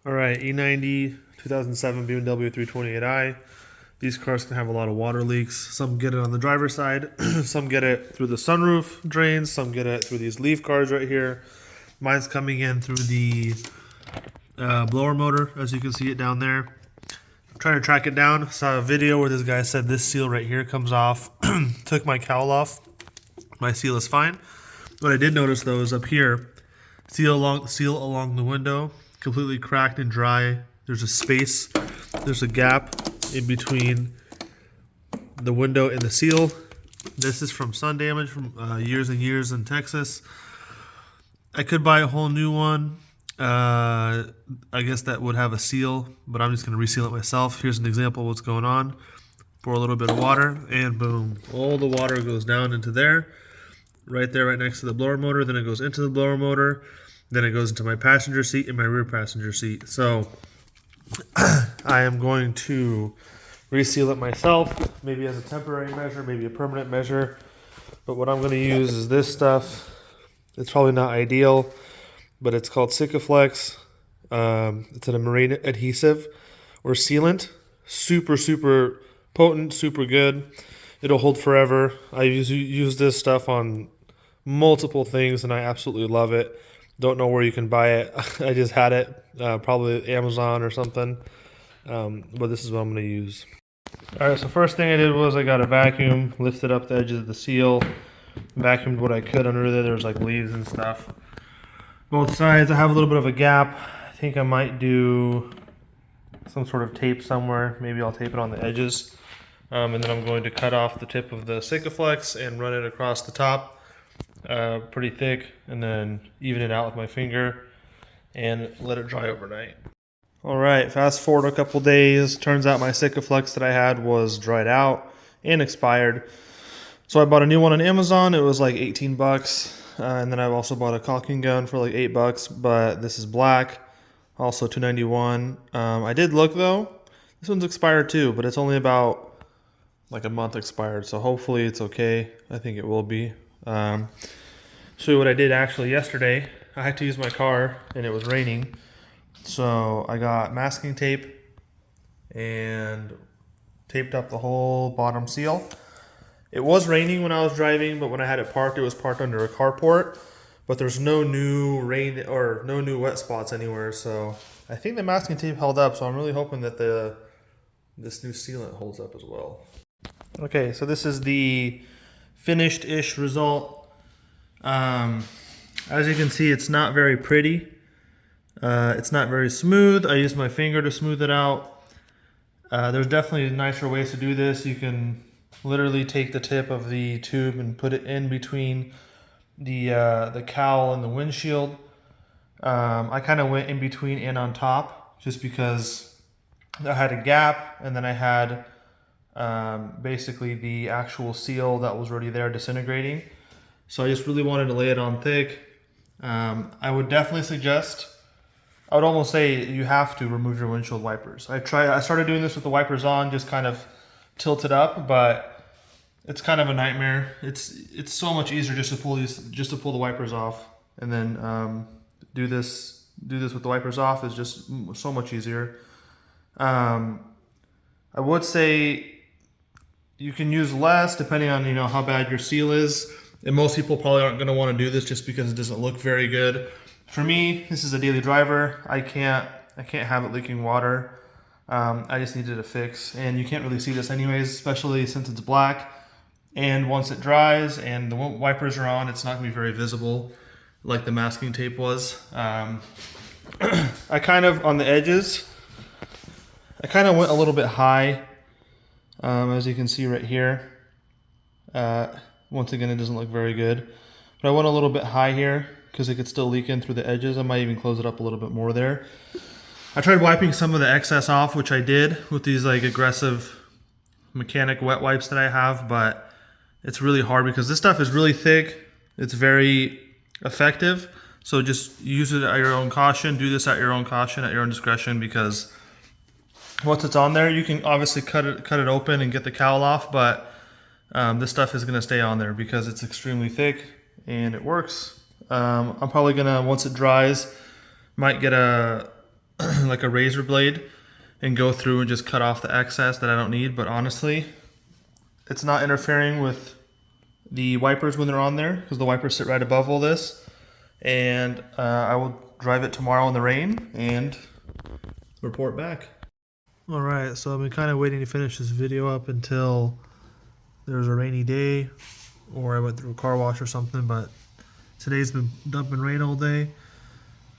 All right, E90 2007 BMW 328i. These cars can have a lot of water leaks. Some get it on the driver's side, some get it through the sunroof drains, some get it through these leaf cars right here. Mine's coming in through the blower motor, as you can see it down there. I'm trying to track it down. Saw a video where this guy said this seal right here comes off. Took my cowl off. My seal is fine. What I did notice though is up here, seal along the window, completely cracked and dry. There's a space, there's a gap in between the window and the seal. This is from sun damage from years and years in Texas. I could buy a whole new one. I guess that would have a seal, but I'm just going to reseal it myself. Here's an example of what's going on. Pour a little bit of water, and boom, all the water goes down into there, right there, right next to the blower motor. Then it goes into the blower motor. Then it goes into my passenger seat and my rear passenger seat. So I am going to reseal it myself, maybe as a temporary measure, maybe a permanent measure. But what I'm going to use is this stuff. It's probably not ideal, but it's called Sikaflex. It's a marine adhesive or sealant. Super, super potent, super good. It'll hold forever. I use this stuff on multiple things, and I absolutely love it. Don't know where you can buy it. I just had it, probably Amazon or something. But this is what I'm going to use. All right, so first thing I did was I got a vacuum, lifted up the edges of the seal, vacuumed what I could under there. There's like leaves and stuff. Both sides, I have a little bit of a gap. I think I might do some sort of tape somewhere. Maybe I'll tape it on the edges. And then I'm going to cut off the tip of the Sikaflex and run it across the top. Pretty thick, and then even it out with my finger and let it dry overnight. All right, fast forward a couple days. Turns out my Sikaflex that I had was dried out and expired. So I bought a new one on Amazon. It was like 18 bucks. And then I've also bought a caulking gun for like 8 bucks, but this is black, also $2.91. I did look though. This one's expired too, but it's only about like a month expired. So hopefully it's okay. I think it will be. Show you what I did actually yesterday. I had to use my car and it was raining. So I got masking tape and taped up the whole bottom seal. It was raining when I was driving, but when I had it parked, it was parked under a carport. But there's no new rain or no new wet spots anywhere. So I think the masking tape held up. So I'm really hoping that this new sealant holds up as well. Okay, so this is the finished-ish result. As you can see, it's not very pretty. It's not very smooth. I used my finger to smooth it out. There's definitely nicer ways to do this. You can literally take the tip of the tube and put it in between the cowl and the windshield. I kind of went in between and on top just because I had a gap, and then I had basically the actual seal that was already there disintegrating. So I just really wanted to lay it on thick. I would definitely suggest, I would almost say you have to remove your windshield wipers. I started doing this with the wipers on, just kind of tilted up, but it's kind of a nightmare. It's so much easier just to pull the wipers off, and then do this with the wipers off is just so much easier. I would say you can use less depending on how bad your seal is. And most people probably aren't going to want to do this just because it doesn't look very good. For me, this is a daily driver. I can't have it leaking water. I just needed a fix, and you can't really see this anyways, especially since it's black. And once it dries and the wipers are on, it's not going to be very visible like the masking tape was. I kind of, on the edges, I kind of went a little bit high, as you can see right here. Once again, it doesn't look very good, but I went a little bit high here because it could still leak in through the edges. I might even close it up a little bit more there. I tried wiping some of the excess off, which I did with these like aggressive mechanic wet wipes that I have, but it's really hard because this stuff is really thick. It's very effective. So just use it at your own caution. Do this at your own caution, at your own discretion, because once it's on there, you can obviously cut it open and get the cowl off, but this stuff is going to stay on there because it's extremely thick and it works. I'm probably going to, once it dries, might get a like a razor blade and go through and just cut off the excess that I don't need. But honestly, it's not interfering with the wipers when they're on there, because the wipers sit right above all this. And I will drive it tomorrow in the rain and report back. Alright, so I've been kind of waiting to finish this video up until there's a rainy day or I went through a car wash or something, but today's been dumping rain all day.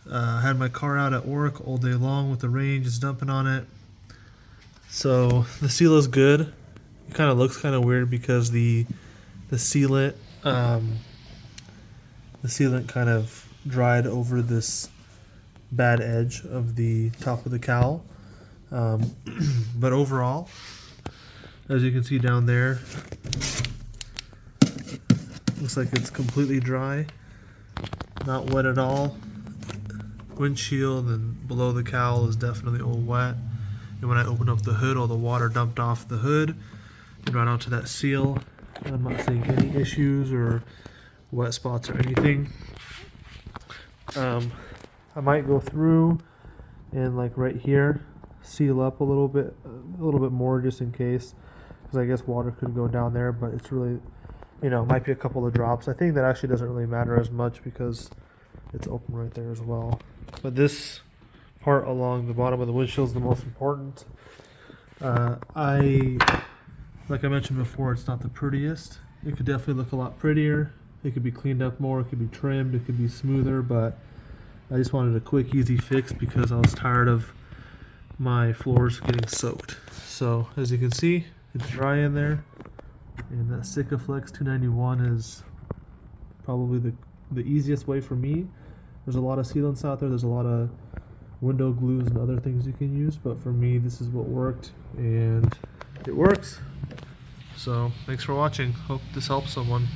I had my car out at work all day long with the rain just dumping on it. So the seal is good. It kind of looks kind of weird because the sealant kind of dried over this bad edge of the top of the cowl. But overall, as you can see down there, looks like it's completely dry, not wet at all. Windshield and below the cowl is definitely all wet. And when I opened up the hood, all the water dumped off the hood and right onto that seal. I'm not seeing any issues or wet spots or anything. I might go through and like right here seal up a little bit more just in case, because I guess water could go down there, but it's really, you know, might be a couple of drops. I think that actually doesn't really matter as much because it's open right there as well. But this part along the bottom of the windshield is the most important. Like I mentioned before, it's not the prettiest. It could definitely look a lot prettier. It could be cleaned up more, it could be trimmed, it could be smoother, but I just wanted a quick, easy fix because I was tired of my floors getting soaked. So as you can see, it's dry in there, and that Sikaflex 291 is probably the easiest way for me. There's a lot of sealants out there, there's a lot of window glues and other things you can use, but for me this is what worked and it works. So thanks for watching, hope this helps someone.